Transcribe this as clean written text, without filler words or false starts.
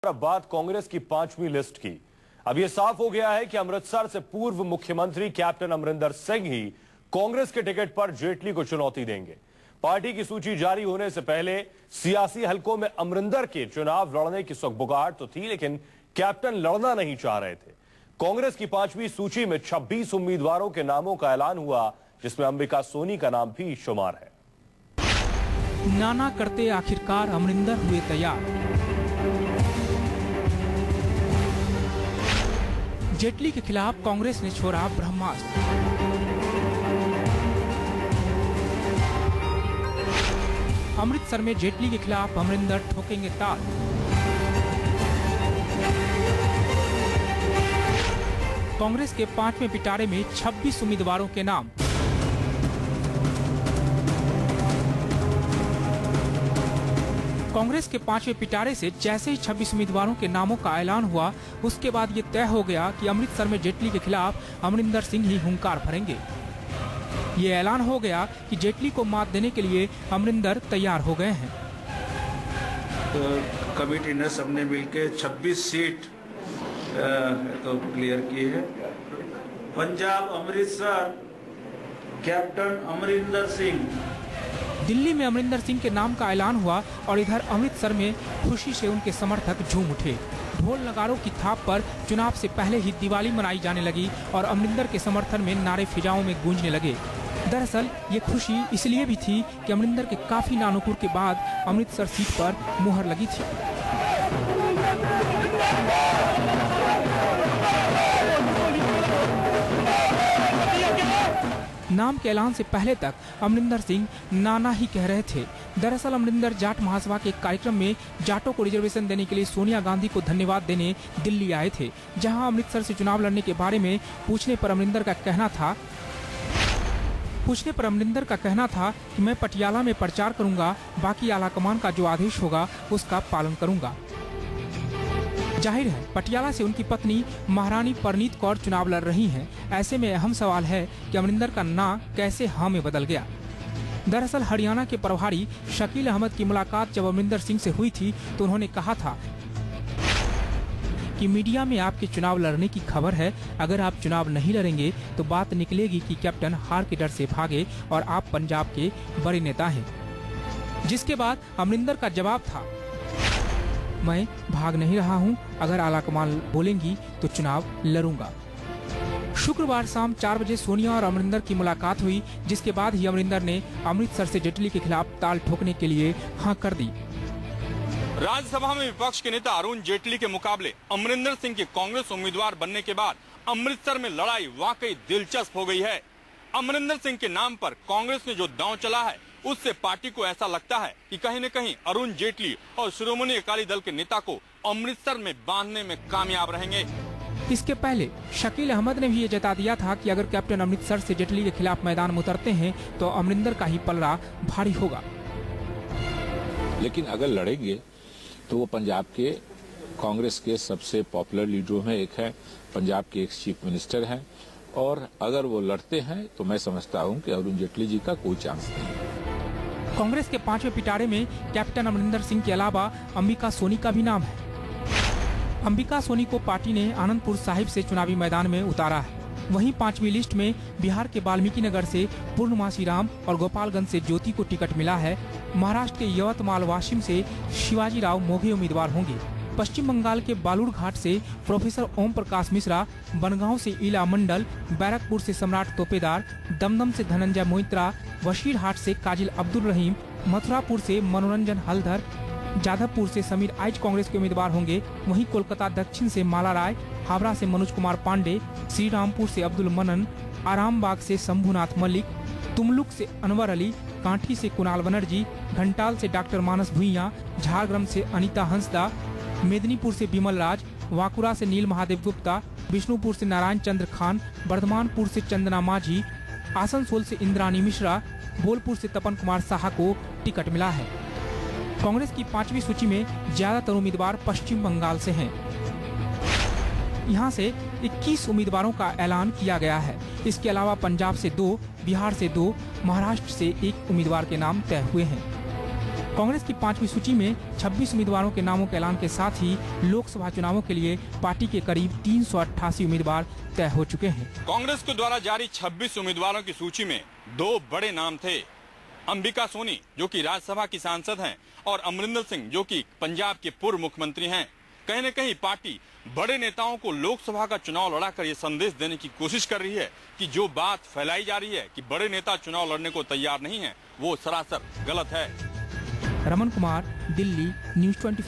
अब बात कांग्रेस की 5वीं लिस्ट की। अब यह साफ हो गया है कि अमृतसर से पूर्व मुख्यमंत्री कैप्टन अमरिंदर सिंह ही कांग्रेस के टिकट पर जेटली को चुनौती देंगे। पार्टी की सूची जारी होने से पहले सियासी हलकों में अमरिंदर के चुनाव लड़ने की सुगबुगाहट तो थी, लेकिन कैप्टन लड़ना नहीं चाह रहे थे। कांग्रेस की 5वीं सूची में 26 उम्मीदवारों के नामों का ऐलान हुआ, जिसमें अंबिका सोनी का नाम भी शुमार है। नाना करते आखिरकार अमरिंदर हुए तैयार। जेटली के खिलाफ कांग्रेस ने छोड़ा ब्रह्मास्त्र। अमृतसर में जेटली के खिलाफ अमरिंदर ठोकेंगे ताल। कांग्रेस के 5वें पिटारे में 26 उम्मीदवारों के नाम। कांग्रेस के 5वें पिटारे से जैसे ही 26 उम्मीदवारों के नामों का ऐलान हुआ, उसके बाद ये तय हो गया कि अमृतसर में जेटली के खिलाफ अमरिंदर सिंह ही हुंकार भरेंगे। ये ऐलान हो गया कि जेटली को मात देने के लिए अमरिंदर तैयार हो गए हैं। तो कमेटी ने सबने मिलकर 26 सीट तो क्लियर की है। पंजाब अमृतसर कैप्टन अमरिंदर सिंह। दिल्ली में अमरिंदर सिंह के नाम का ऐलान हुआ और इधर अमृतसर में खुशी से उनके समर्थक झूम उठे। ढोल नगारों की थाप पर चुनाव से पहले ही दिवाली मनाई जाने लगी और अमरिंदर के समर्थन में नारे फिजाओं में गूंजने लगे। दरअसल ये खुशी इसलिए भी थी कि अमरिंदर के काफी नानुपुर के बाद अमृतसर सीट पर मुहर लगी थी। नाम के ऐलान से पहले तक अमरिंदर सिंह नाना ही कह रहे थे। दरअसल अमरिंदर जाट महासभा के कार्यक्रम में जाटों को रिजर्वेशन देने के लिए सोनिया गांधी को धन्यवाद देने दिल्ली आए थे, जहां अमृतसर से चुनाव लड़ने के बारे में पूछने पर अमरिंदर का कहना था कि मैं पटियाला में प्रचार करूंगा, बाकी आलाकमान का जो आदेश होगा उसका पालन करूंगा। जाहिर है पटियाला से उनकी पत्नी महारानी परनीत कौर चुनाव लड़ रही हैं। ऐसे में अहम सवाल है कि अमरिंदर का ना कैसे हाँ में बदल गया। दरअसल हरियाणा के प्रभारी शकील अहमद की मुलाकात जब अमरिंदर सिंह से हुई थी तो उन्होंने कहा था कि मीडिया में आपके चुनाव लड़ने की खबर है, अगर आप चुनाव नहीं लड़ेंगे तो बात निकलेगी कि कैप्टन हार के डर से भागे और आप पंजाब के बड़े नेता हैं। जिसके बाद अमरिंदर का जवाब था, मैं भाग नहीं रहा हूं, अगर आलाकमान बोलेंगी तो चुनाव लड़ूंगा। शुक्रवार शाम 4 बजे सोनिया और अमरिंदर की मुलाकात हुई, जिसके बाद ही अमरिंदर ने अमृतसर से जेटली के खिलाफ ताल ठोकने के लिए हाँ कर दी। राज्यसभा में विपक्ष के नेता अरुण जेटली के मुकाबले अमरिंदर सिंह के कांग्रेस उम्मीदवार बनने के बाद अमृतसर में लड़ाई वाकई दिलचस्प हो गई है। अमरिंदर सिंह के नाम पर कांग्रेस ने जो दांव चला है, उससे पार्टी को ऐसा लगता है कि कहीं न कहीं अरुण जेटली और शिरोमणि अकाली दल के नेता को अमृतसर में बांधने में कामयाब रहेंगे। इसके पहले शकील अहमद ने भी ये जता दिया था कि अगर कैप्टन अमृतसर से जेटली के खिलाफ मैदान में उतरते हैं तो अमरिंदर का ही पलड़ा भारी होगा। लेकिन अगर लड़ेंगे तो वो पंजाब के कांग्रेस के सबसे पॉपुलर लीडरों में एक है, पंजाब के एक्स चीफ मिनिस्टर हैं, और अगर वो लड़ते हैं तो मैं समझता हूं कि अरुण जेटली जी का कोई चांस नहीं। कांग्रेस के 5वें पिटारे में कैप्टन अमरिंदर सिंह के अलावा अंबिका सोनी का भी नाम है। अंबिका सोनी को पार्टी ने आनंदपुर साहिब से चुनावी मैदान में उतारा है। वहीं 5वीं लिस्ट में बिहार के वाल्मीकि नगर से पूर्णमासी राम और गोपालगंज से ज्योति को टिकट मिला है। महाराष्ट्र के यवतमाल वाशिम से शिवाजी राव मोघे उम्मीदवार होंगे। पश्चिम बंगाल के बालूरघाट से प्रोफेसर ओम प्रकाश मिश्रा, बनगांव से ईला मंडल, बैरकपुर से सम्राट तोपेदार, दमदम से धनंजय मोइत्रा, वशीरहाट से काजिल अब्दुल रहीम, मथुरापुर से मनोरंजन हलधर, जाधवपुर से समीर आइच कांग्रेस के उम्मीदवार होंगे। वहीं कोलकाता दक्षिण से माला राय, हावड़ा से मनोज कुमार पांडे, श्रीरामपुर से अब्दुल मनन, आरामबाग से शंभुनाथ मलिक, तुमलुक से अनवर अली, कांठी से कुणाल बनर्जी, घंटाल से डॉक्टर मानस भुइयां, झारग्राम से अनिता हंसदा, मेदिनीपुर से बिमल राज, वाकुड़ा से नील महादेव गुप्ता, विष्णुपुर से नारायण चंद्र खान, बर्धमानपुर से चंदना माझी, आसनसोल से इंद्रानी मिश्रा, बोलपुर से तपन कुमार साहा को टिकट मिला है। कांग्रेस की 5वीं सूची में ज्यादातर उम्मीदवार पश्चिम बंगाल से हैं। यहां से 21 उम्मीदवारों का ऐलान किया गया है। इसके अलावा पंजाब से 2, बिहार से 2, महाराष्ट्र से 1 उम्मीदवार के नाम तय हुए हैं। कांग्रेस की 5वीं सूची में 26 उम्मीदवारों के नामों के ऐलान के साथ ही लोकसभा चुनावों के लिए पार्टी के करीब 388 उम्मीदवार तय हो चुके हैं। कांग्रेस के द्वारा जारी 26 उम्मीदवारों की सूची में 2 बड़े नाम थे। अंबिका सोनी जो कि राज्यसभा की सांसद हैं और अमरिंदर सिंह जो कि पंजाब के पूर्व मुख्यमंत्री हैं। कहीं न कहीं पार्टी बड़े नेताओं को लोकसभा का चुनाव लड़ाकर ये संदेश देने की कोशिश कर रही है कि जो बात फैलाई जा रही है कि बड़े नेता चुनाव लड़ने को तैयार नहीं है, वो सरासर गलत है। रमन कुमार, दिल्ली, न्यूज़ 24।